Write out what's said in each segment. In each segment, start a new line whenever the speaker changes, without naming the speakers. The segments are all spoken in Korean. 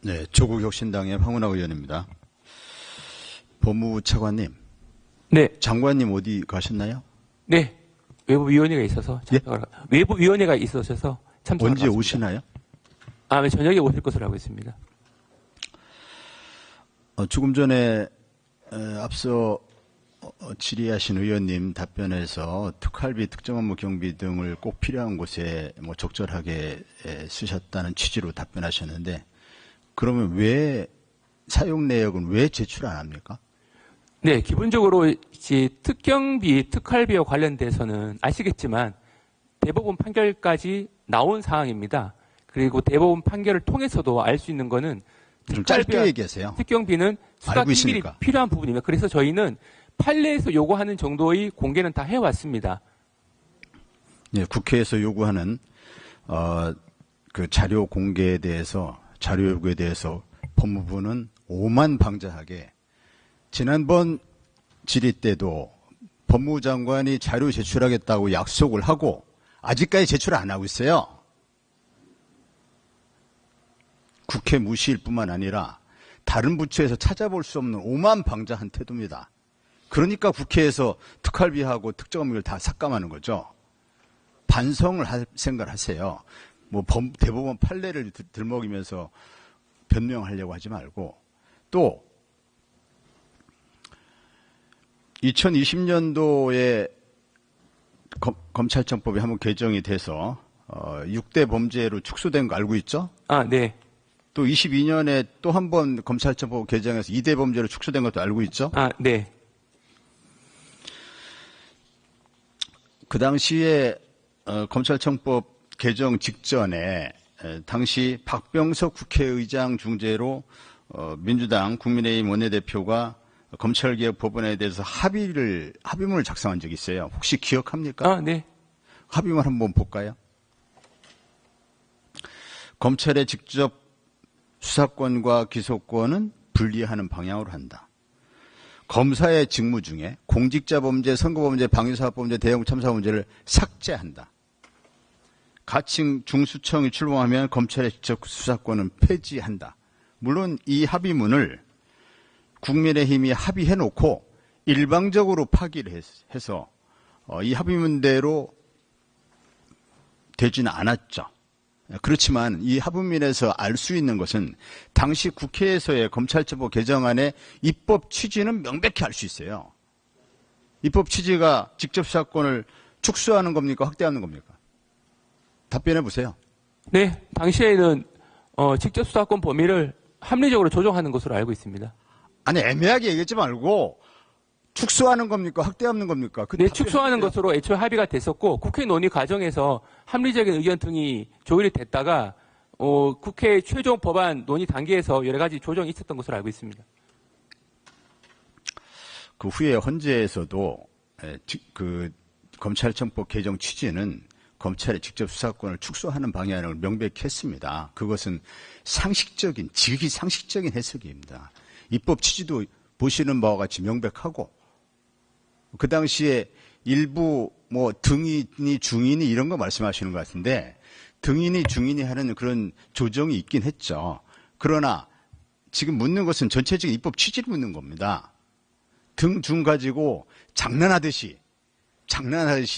네, 조국혁신당의 황운하 의원입니다. 법무부 차관님.
네.
장관님 어디 가셨나요?
네. 외부위원회가 있어서 참석을, 외부위원회가 있으셔서 참석을
언제
왔습니다.
오시나요?
저녁에 오실 것으로 알고 있습니다.
조금 전에 앞서 질의하신 의원님 답변에서 특활비, 특정업무 경비 등을 꼭 필요한 곳에 적절하게 쓰셨다는 취지로 답변하셨는데, 그러면 왜 사용 내역은 왜 제출 안 합니까?
네, 기본적으로 이제 특경비, 특활비와 관련돼서는 아시겠지만 대법원 판결까지 나온 사항입니다. 그리고 대법원 판결을 통해서도 알 수 있는 거는
좀 짧게 얘기하세요.
특경비는 수사 기밀이 필요한 부분입니다. 그래서 저희는 판례에서 요구하는 정도의 공개는 다 해왔습니다.
네, 국회에서 요구하는 그 자료 공개에 대해서, 자료 요구에 대해서 법무부는 오만방자하게 지난번 질의 때도 법무부 장관이 자료 제출하겠다고 약속을 하고 아직까지 제출 안 하고 있어요. 국회 무시일 뿐만 아니라 다른 부처에서 찾아볼 수 없는 오만방자한 태도입니다. 그러니까 국회에서 특활비하고 특정업무를 다 삭감하는 거죠. 반성을 할 생각을 하세요. 대법원 판례를 들먹이면서 변명하려고 하지 말고. 또 2020년도에 검찰청법이 한번 개정이 돼서 6대 범죄로 축소된 거 알고 있죠?
네.
또 22년에 또 한 번 검찰청법 개정해서 2대 범죄로 축소된 것도 알고 있죠?
네.
그 당시에 검찰청법 개정 직전에 당시 박병석 국회의장 중재로 민주당 국민의힘 원내대표가 검찰개혁 법안에 대해서 합의문을 작성한 적이 있어요. 혹시 기억합니까?
네.
합의문 한번 볼까요? 검찰의 직접 수사권과 기소권은 분리하는 방향으로 한다. 검사의 직무 중에 공직자 범죄, 선거범죄, 방위사업범죄, 대형 참사 범죄를 삭제한다. 가칭 중수청이 출범하면 검찰의 직접 수사권은 폐지한다. 물론 이 합의문을 국민의힘이 합의해놓고 일방적으로 파기를 해서 이 합의문대로 되지는 않았죠. 그렇지만 이 합의문에서 알 수 있는 것은 당시 국회에서의 검찰청법 개정안의 입법 취지는 명백히 알 수 있어요. 입법 취지가 직접 수사권을 축소하는 겁니까? 확대하는 겁니까? 답변해 보세요.
네, 당시에는 직접 수사권 범위를 합리적으로 조정하는 것으로 알고 있습니다.
아니, 애매하게 얘기하지 말고 축소하는 겁니까? 확대하는 겁니까?
네, 축소하는 것으로 애초에 합의가 됐었고 국회 논의 과정에서 합리적인 의견 등이 조율이 됐다가 국회 최종 법안 논의 단계에서 여러 가지 조정이 있었던 것으로 알고 있습니다.
그 후에 헌재에서도 그 검찰청법 개정 취지는 검찰의 직접 수사권을 축소하는 방향을 명백히 했습니다. 그것은 상식적인, 지극히 상식적인 해석입니다. 입법 취지도 보시는 바와 같이 명백하고, 그 당시에 일부 등인이 중인이 이런 거 말씀하시는 것 같은데, 등인이 중인이 하는 그런 조정이 있긴 했죠. 그러나 지금 묻는 것은 전체적인 입법 취지를 묻는 겁니다. 등, 중 가지고 장난하듯이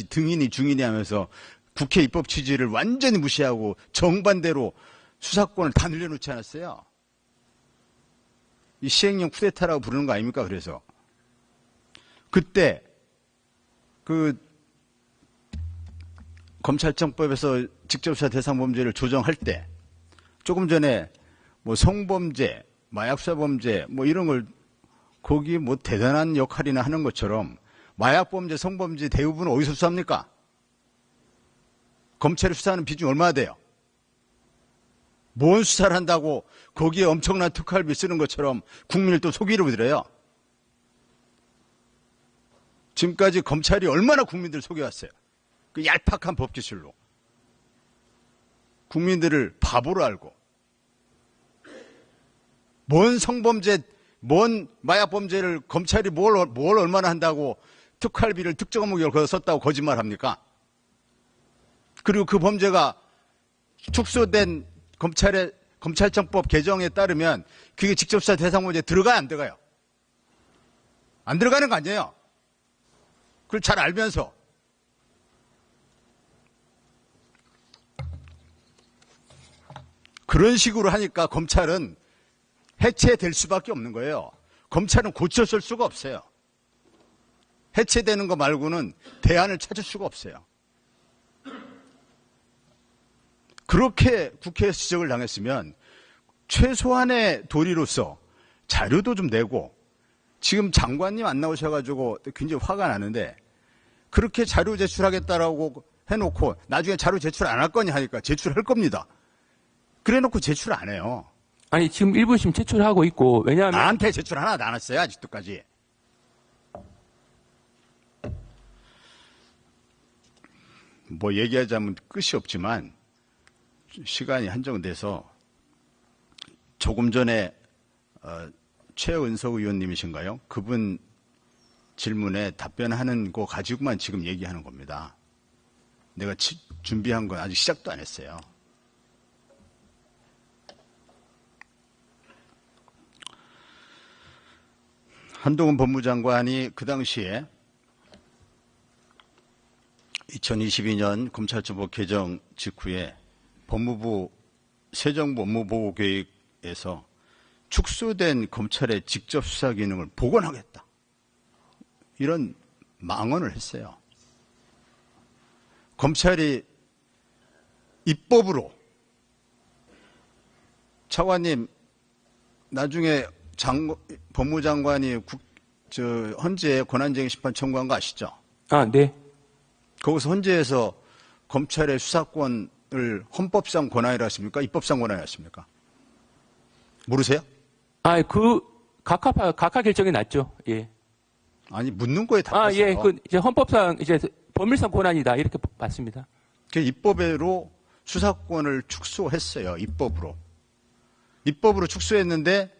등인이 중인이 하면서 국회 입법 취지를 완전히 무시하고 정반대로 수사권을 다 늘려놓지 않았어요. 이 시행령 쿠데타라고 부르는 거 아닙니까? 그래서 그때 그 검찰청법에서 직접수사 대상 범죄를 조정할 때 조금 전에 성범죄, 마약수사범죄 이런 걸 거기 대단한 역할이나 하는 것처럼 마약범죄, 성범죄 대부분 어디서 수사합니까? 검찰이 수사하는 비중이 얼마나 돼요? 뭔 수사를 한다고 거기에 엄청난 특활비 쓰는 것처럼 국민을 또 속이려고 들어요. 지금까지 검찰이 얼마나 국민들을 속여왔어요. 그 얄팍한 법기술로. 국민들을 바보로 알고. 뭔 성범죄, 뭔 마약범죄를 검찰이 뭘 얼마나 한다고 특활비를 특정 업무결 거기서 썼다고 거짓말합니까? 그리고 그 범죄가 축소된 검찰의 검찰청법 개정에 따르면 그게 직접 수사 대상 범죄에 들어가요, 안 들어가요? 안 들어가는 거 아니에요? 그걸 잘 알면서. 그런 식으로 하니까 검찰은 해체될 수밖에 없는 거예요. 검찰은 고쳐설 수가 없어요. 해체되는 거 말고는 대안을 찾을 수가 없어요. 그렇게 국회에서 지적을 당했으면 최소한의 도리로서 자료도 좀 내고, 지금 장관님 안 나오셔가지고 굉장히 화가 나는데, 그렇게 자료 제출하겠다라고 해놓고 나중에 자료 제출 안 할 거냐 하니까 제출할 겁니다. 그래 놓고 제출 안 해요.
아니, 지금 1부심 제출하고 있고, 왜냐하면.
나한테 제출 하나도 안 했어요, 아직도까지. 뭐 얘기하자면 끝이 없지만, 시간이 한정돼서, 조금 전에, 최은석 의원님이신가요? 그분 질문에 답변하는 거 가지고만 지금 얘기하는 겁니다. 내가 준비한 건 아직 시작도 안 했어요. 한동훈 법무장관이 그 당시에 2022년 검찰청법 개정 직후에 법무부 새정부 업무보고계획에서 축소된 검찰의 직접 수사 기능을 복원하겠다, 이런 망언을 했어요. 검찰이 입법으로, 차관님 나중에 법무장관이 헌재 권한쟁의 심판 청구한 거 아시죠?
아, 네.
거기서 헌재에서 검찰의 수사권을 헌법상 권한이라 했습니까? 입법상 권한이라 했습니까? 모르세요?
아, 각하 결정이 났죠. 예.
아니, 묻는 거에 답했어요.
아, 예. 이제 헌법상, 이제 법률상 권한이다, 이렇게 봤습니다.
그 입법으로 수사권을 축소했어요. 입법으로 축소했는데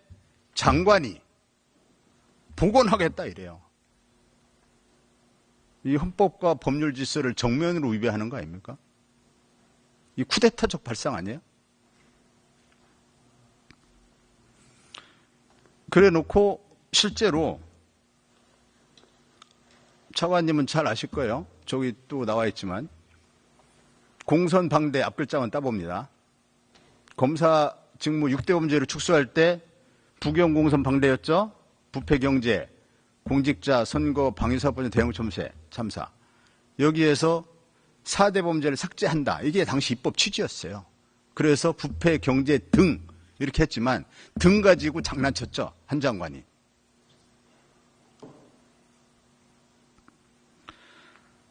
장관이 복원하겠다 이래요. 이 헌법과 법률 질서를 정면으로 위배하는 거 아닙니까? 이 쿠데타적 발상 아니에요? 그래 놓고 실제로 차관님은 잘 아실 거예요. 저기 또 나와 있지만 공선방대 앞글자만 따봅니다. 검사 직무 6대 범죄를 축소할 때 부경공선방대였죠. 부패경제, 공직자, 선거, 방위사업범죄 대응 참사. 여기에서 4대 범죄를 삭제한다. 이게 당시 입법 취지였어요. 그래서 부패, 경제 등 이렇게 했지만 등 가지고 장난쳤죠. 한 장관이.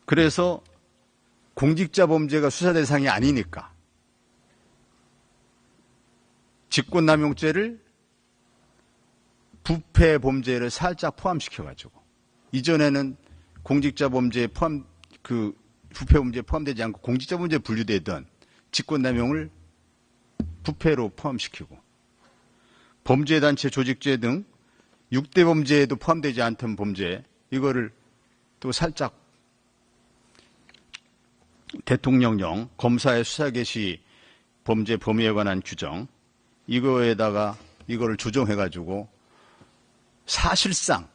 그래서 공직자 범죄가 수사 대상이 아니니까 직권남용죄를 부패 범죄를 살짝 포함시켜가지고, 이전에는 공직자 범죄에 부패 범죄에 포함되지 않고 공직자 범죄에 분류되던 직권남용을 부패로 포함시키고, 범죄단체 조직죄 등 6대 범죄에도 포함되지 않던 범죄, 이거를 또 살짝 대통령령, 검사의 수사 개시 범죄 범위에 관한 규정, 이거에다가 이거를 조정해가지고 사실상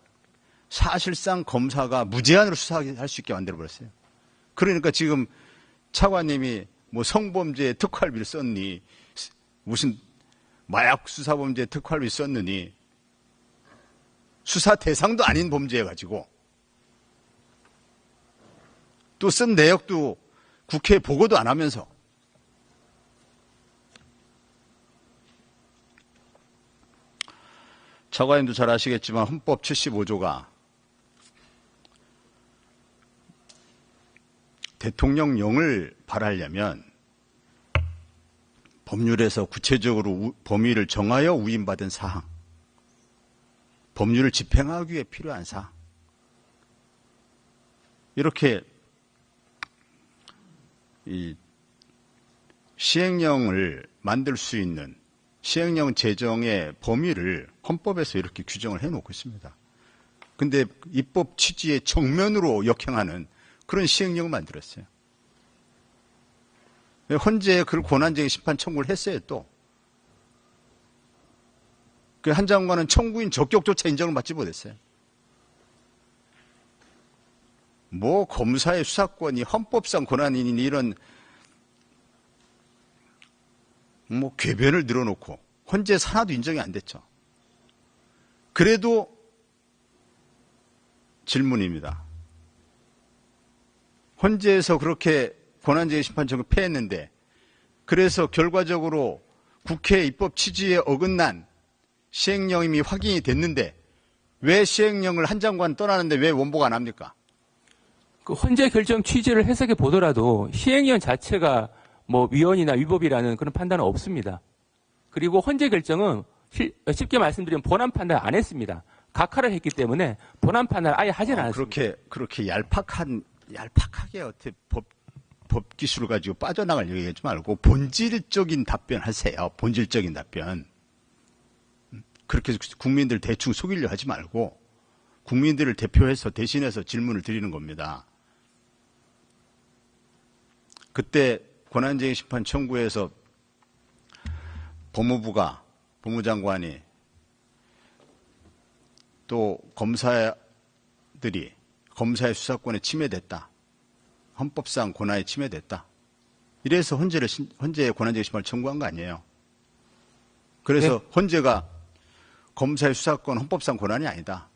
검사가 무제한으로 수사할 수 있게 만들어버렸어요. 그러니까 지금 차관님이 뭐 성범죄에 특활비를 썼니, 무슨 마약 수사범죄에 특활비 썼느니, 수사 대상도 아닌 범죄 가지고 또 쓴 내역도 국회에 보고도 안 하면서. 차관님도 잘 아시겠지만 헌법 75조가 대통령령을 발하려면 법률에서 구체적으로 범위를 정하여 위임받은 사항, 법률을 집행하기 위해 필요한 사항, 이렇게 이 시행령을 만들 수 있는 시행령 제정의 범위를 헌법에서 이렇게 규정을 해놓고 있습니다. 근데 입법 취지에 정면으로 역행하는 그런 시행령을 만들었어요. 헌재에 그걸 권한쟁의 심판 청구를 했어요, 또. 그 한 장관은 청구인 적격조차 인정을 받지 못했어요. 뭐 검사의 수사권이 헌법상 권한이니 이런 뭐 궤변을 늘어놓고 헌재에서 하나도 인정이 안 됐죠. 그래도 질문입니다. 헌재에서 그렇게 권한쟁의 심판 청구 패했는데 그래서 결과적으로 국회 입법 취지에 어긋난 시행령이 확인이 됐는데 왜 시행령을 한 장관 떠나는데 왜 원복 안 합니까?
그 헌재 결정 취지를 해석해 보더라도 시행령 자체가 뭐 위헌이나 위법이라는 그런 판단은 없습니다. 그리고 헌재 결정은 쉽게 말씀드리면 본안 판단 안 했습니다. 각하를 했기 때문에 본안 판단을 아예 하진 않았습니다.
그렇게 얄팍하게 어떻게 법 기술을 가지고 빠져나갈 얘기하지 말고 본질적인 답변 하세요. 본질적인 답변. 그렇게 국민들 대충 속이려 하지 말고 국민들을 대표해서 대신해서 질문을 드리는 겁니다. 그때 권한쟁의 심판 청구에서 법무장관이 또 검사들이 검사의 수사권에 침해됐다. 헌법상 권한에 침해됐다. 이래서 헌재에 권한쟁의 심판을 청구한 거 아니에요. 그래서 네. 헌재가 검사의 수사권 헌법상 권한이 아니다.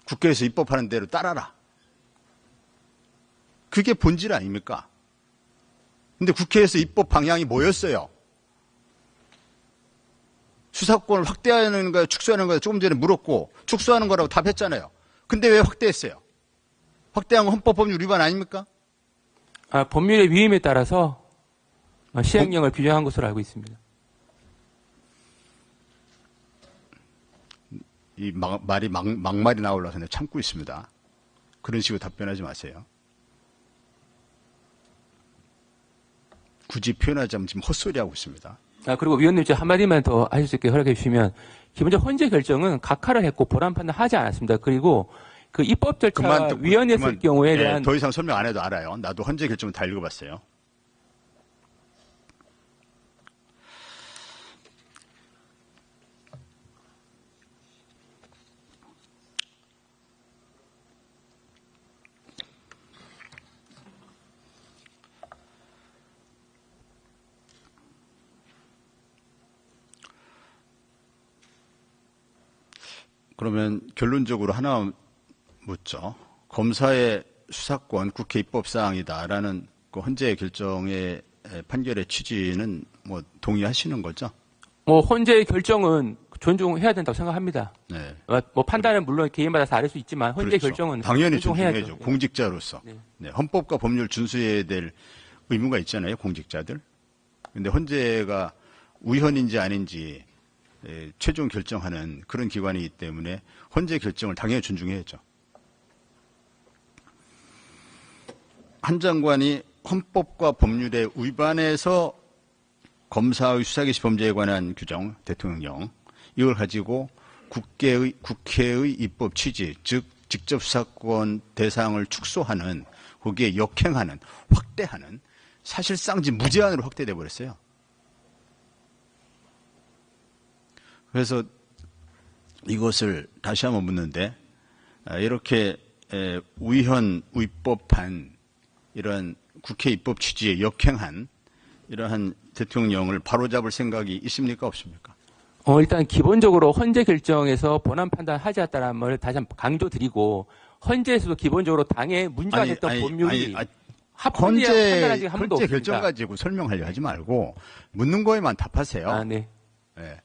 국회에서 입법하는 대로 따라라. 그게 본질 아닙니까? 근데 국회에서 입법 방향이 뭐였어요? 수사권을 확대하는 거야, 축소하는 거야 조금 전에 물었고 축소하는 거라고 답했잖아요. 근데 왜 확대했어요? 확대한 건 헌법 법률 위반 아닙니까?
법률의 위임에 따라서 시행령을 규정한 것으로 알고 있습니다.
이 말이 막말이 나오려서 내가 참고 있습니다. 그런 식으로 답변하지 마세요. 굳이 표현하자면 지금 헛소리하고 있습니다.
그리고 위원님 한마디만 더 하실 수 있게 허락해 주시면 기본적으로 헌재 결정은 각하를 했고 본안 판단하지 않았습니다. 그리고 그 입법 절차 위헌했을 경우에 대한
더 이상 설명 안 해도 알아요. 나도 헌재 결정은 다 읽어봤어요. 그러면 결론적으로 하나 묻죠. 검사의 수사권 국회 입법사항이다라는 그 헌재 결정의 판결의 취지는 뭐 동의하시는 거죠?
헌재의 결정은 존중해야 된다고 생각합니다.
네.
뭐 판단은 물론 개인마다 다를 수 있지만 헌재
그렇죠.
결정은
당연히
존중해야죠.
존중해야죠. 공직자로서.
네.
네. 헌법과 법률 준수해야 될 의무가 있잖아요. 공직자들. 그런데 헌재가 우현인지 아닌지 최종 결정하는 그런 기관이기 때문에 헌재 결정을 당연히 존중해야죠. 한 장관이 헌법과 법률에 위반해서 검사의 수사기시 범죄에 관한 규정, 대통령령 이걸 가지고 국회의 입법 취지, 즉 직접 수사권 대상을 축소하는 거기에 역행하는, 확대하는 사실상 지금 무제한으로 확대돼 버렸어요. 그래서 이것을 다시 한번 묻는데 이렇게 위헌, 위법한 이런 국회 입법 취지에 역행한 이러한 대통령을 바로잡을 생각이 있습니까? 없습니까?
일단 기본적으로 헌재 결정에서 본안 판단하지 않았다는 말을 다시 한번 강조드리고 헌재에서도 기본적으로 당에 문제됐던 법률이 합헌이라고 판단하지 한 번도 없습니다.
헌재 결정 가지고 설명하려 하지 말고 묻는 거에만 답하세요.
네.
네.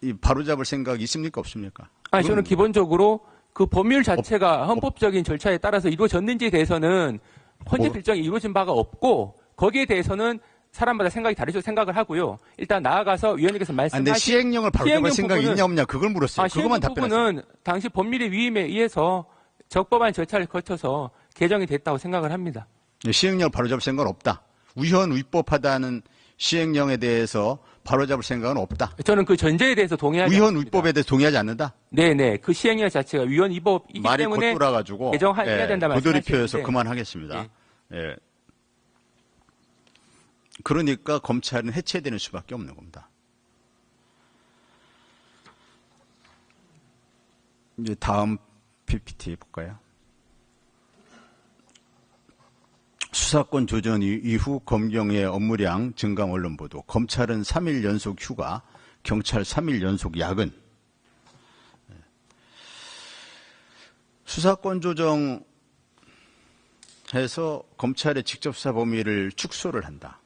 이 바로잡을 생각이 있습니까? 없습니까?
저는 기본적으로 그 법률 자체가 헌법적인 절차에 따라서 이루어졌는지에 대해서는 헌재 결정이 이루어진 바가 없고 거기에 대해서는 사람마다 생각이 다르죠. 생각을 하고요. 일단 나아가서 위원님께서 말씀하신
시행령을 바로잡을 생각이 있냐 없냐 그걸 물었어요. 그것만 답변하세요.
부분은 당시 법률의 위임에 의해서 적법한 절차를 거쳐서 개정이 됐다고 생각을 합니다.
시행령을 바로잡을 생각은 없다. 위헌 위법하다는 시행령에 대해서 바로잡을 생각은 없다.
저는 그 전제에 대해서 동의하지
위헌
않습니다.
위법에 대해서 동의하지 않는다?
네네. 그 시행령 자체가 위헌 위법이기
말이
때문에
겉돌아가지고
개정해야 된다 말씀하시는데
고도리표에서 그만하겠습니다. 예. 그러니까 검찰은 해체되는 수밖에 없는 겁니다. 이제 다음 PPT 볼까요? 수사권 조정 이후 검경의 업무량 증강 언론 보도. 검찰은 3일 연속 휴가, 경찰 3일 연속 야근. 수사권 조정해서 검찰의 직접 수사 범위를 축소를 한다.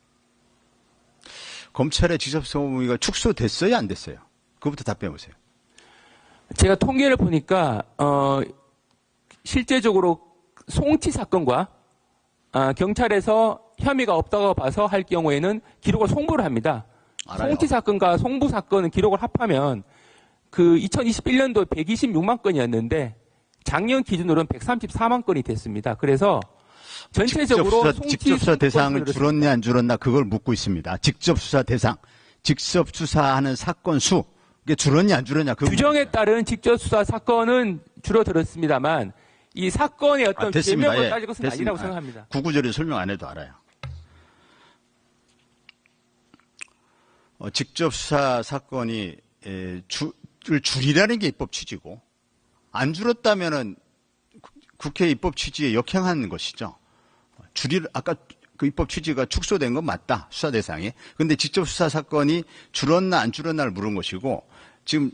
검찰의 직접 수사 범위가 축소됐어요, 안 됐어요? 그거부터 답변해 보세요.
제가 통계를 보니까 실제적으로 송치 사건과 경찰에서 혐의가 없다고 봐서 할 경우에는 기록을 송부를 합니다.
알아요.
송치 사건과 송부 사건은 기록을 합하면 그 2021년도 126만 건이었는데 작년 기준으로는 134만 건이 됐습니다. 그래서 전체적으로
직접 수사 대상을 줄었냐 안 줄었나 그걸 묻고 있습니다. 직접 수사 대상, 직접 수사하는 사건 수 이게 줄었냐 안 줄었냐
규정에 따른 직접 수사 사건은 줄어들었습니다만 이 사건의 어떤
됐습니다.
개명을
예,
따질 것은
됐습니다.
아니라고 생각합니다.
구구절에 설명 안 해도 알아요. 직접 수사 사건이 줄이라는 게 입법 취지고 안 줄었다면은 국회 입법 취지에 역행한 것이죠. 아까 그 입법 취지가 축소된 건 맞다. 수사 대상이. 근데 직접 수사 사건이 줄었나 안 줄었나를 물은 것이고 지금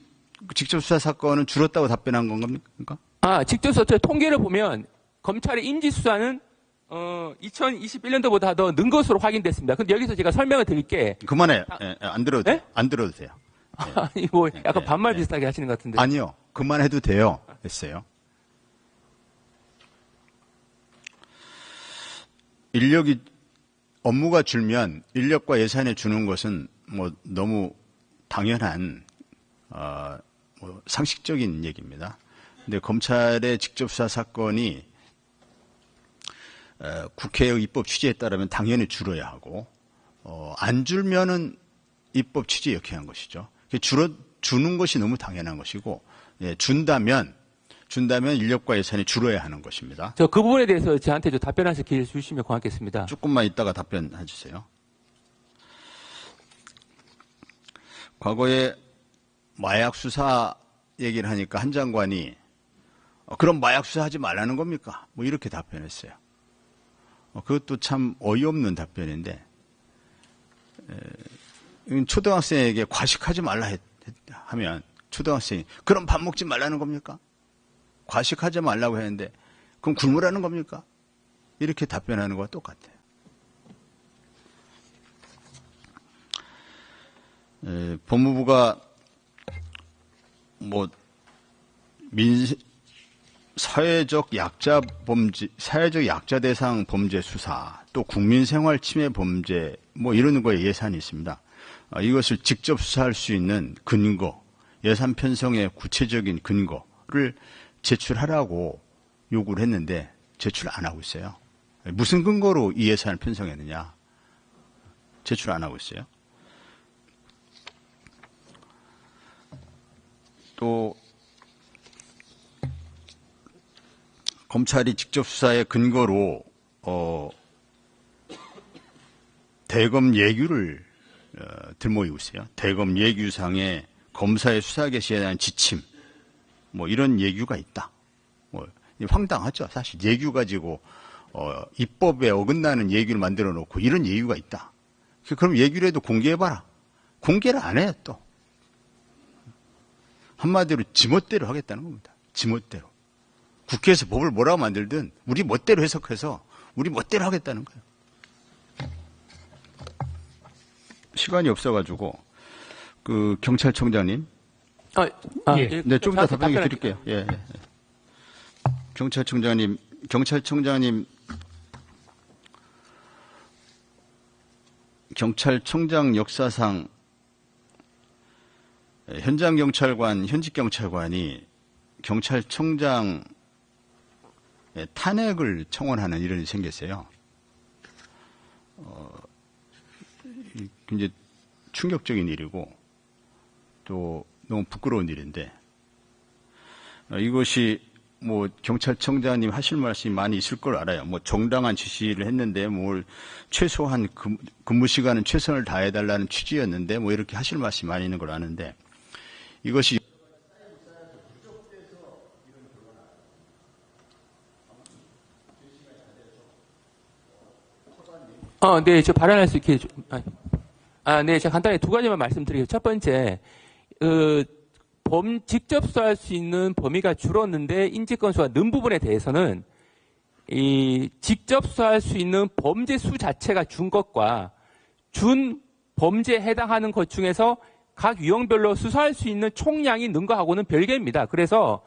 직접 수사 사건은 줄었다고 답변한 겁니까?
직접 수사 통계를 보면 검찰의 임시 수사는 2021년도보다 더 는 것으로 확인됐습니다. 근데 여기서 제가 설명을 드릴게.
그만해요. 안 들어도 돼요.
네?
안 들어도 돼요.
아니 뭐 약간 반말 비슷하게 하시는 것 같은데.
아니요. 그만해도 돼요. 했어요. 업무가 줄면 인력과 예산에 주는 것은 뭐 너무 당연한 상식적인 얘기입니다. 근데 검찰의 직접 수사 사건이 국회의 입법 취지에 따르면 당연히 줄어야 하고 안 줄면은 입법 취지에 역행한 것이죠. 주는 것이 너무 당연한 것이고 준다면 인력과 예산이 줄어야 하는 것입니다.
그 부분에 대해서 저한테 좀 답변하실 기회를 주시면 고맙겠습니다.
조금만 있다가 답변해 주세요. 과거에 마약 수사 얘기를 하니까 한 장관이 그럼 마약 수사하지 말라는 겁니까? 뭐 이렇게 답변했어요. 그것도 참 어이없는 답변인데 초등학생에게 과식하지 말라 하면 초등학생이 그럼 밥 먹지 말라는 겁니까? 과식하지 말라고 했는데 그럼 굶으라는 겁니까? 이렇게 답변하는 거와 똑같아요. 법무부가 뭐 사회적 약자 대상 범죄 수사, 또 국민생활 침해 범죄 뭐 이런 거에 예산이 있습니다. 이것을 직접 수사할 수 있는 근거, 예산 편성의 구체적인 근거를 제출하라고 요구를 했는데 제출 안 하고 있어요. 무슨 근거로 이 예산을 편성했느냐? 제출 안 하고 있어요. 또 검찰이 직접 수사의 근거로 대검 예규를 들모이고 있어요. 대검 예규상의 검사의 수사 개시에 대한 지침, 뭐 이런 예규가 있다. 뭐 황당하죠. 사실 예규 가지고 입법에 어긋나는 예규를 만들어 놓고 이런 예규가 있다. 그럼 예규라도 공개해봐라. 공개를 안 해요 또. 한마디로 지멋대로 하겠다는 겁니다. 지멋대로. 국회에서 법을 뭐라고 만들든 우리 멋대로 해석해서 우리 멋대로 하겠다는 거예요. 시간이 없어가지고 그 경찰청장님.
예.
네, 좀 이따 답변 드릴게요. 예. 경찰청장님 경찰청장 역사상 현장 경찰관, 현직 경찰관이 경찰청장 탄핵을 청원하는 일이 생겼어요. 굉장히 충격적인 일이고 또 너무 부끄러운 일인데 이것이 뭐 경찰청장님 하실 말씀이 많이 있을 걸 알아요. 뭐 정당한 지시를 했는데 뭘 최소한 근무 시간은 최선을 다해달라는 취지였는데 뭐 이렇게 하실 말씀이 많이 있는 걸 아는데 이것이
네, 저 발언할 수 있게. 네, 제가 간단히 두 가지만 말씀드리겠습니다. 첫 번째, 직접 수사할 수 있는 범위가 줄었는데 인지 건수가 는 부분에 대해서는 직접 수사할 수 있는 범죄 수 자체가 준 것과 준 범죄에 해당하는 것 중에서 각 유형별로 수사할 수 있는 총량이 는 거하고는 별개입니다. 그래서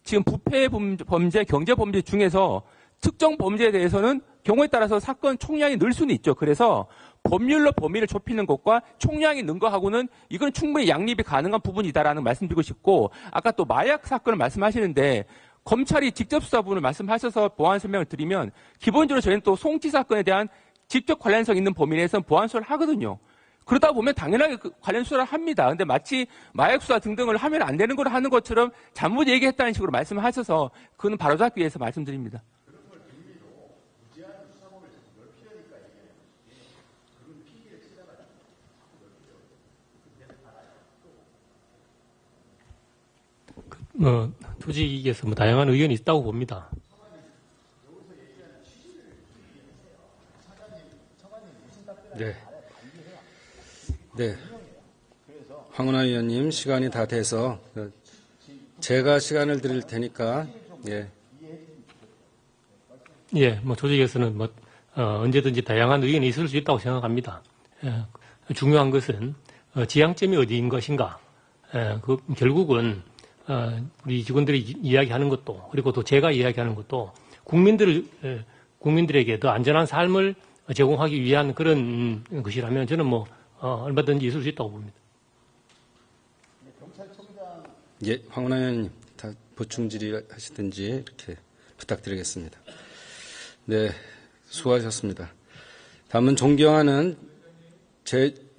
지금 부패 범죄, 경제 범죄 중에서 특정 범죄에 대해서는 경우에 따라서 사건 총량이 늘 수는 있죠. 그래서 법률로 범위를 좁히는 것과 총량이 는 거하고는 이건 충분히 양립이 가능한 부분이다라는 말씀드리고 싶고, 아까 또 마약 사건을 말씀하시는데 검찰이 직접 수사 부분을 말씀하셔서 보완 설명을 드리면, 기본적으로 저희는 또 송치 사건에 대한 직접 관련성 있는 범위 내에서는 보완 수사를 하거든요. 그러다 보면 당연하게 관련 수사를 합니다. 근데 마치 마약 수사 등등을 하면 안 되는 걸 하는 것처럼 잘못 얘기했다는 식으로 말씀을 하셔서 그건 바로잡기 위해서 말씀드립니다.
조직에서 다양한 의견이 있다고 봅니다.
네. 네. 황운하 의원님, 시간이 다 돼서 제가 시간을 드릴 테니까, 예.
예, 조직에서는 언제든지 다양한 의견이 있을 수 있다고 생각합니다. 중요한 것은 지향점이 어디인 것인가. 결국은 우리 직원들이 이야기하는 것도, 그리고 또 제가 이야기하는 것도 국민들에게 더 안전한 삶을 제공하기 위한 그런 것이라면 저는 얼마든지 있을 수 있다고 봅니다.
예, 황운하 의원님, 다 보충 질의하시든지 이렇게 부탁드리겠습니다. 네, 수고하셨습니다. 다음은 존경하는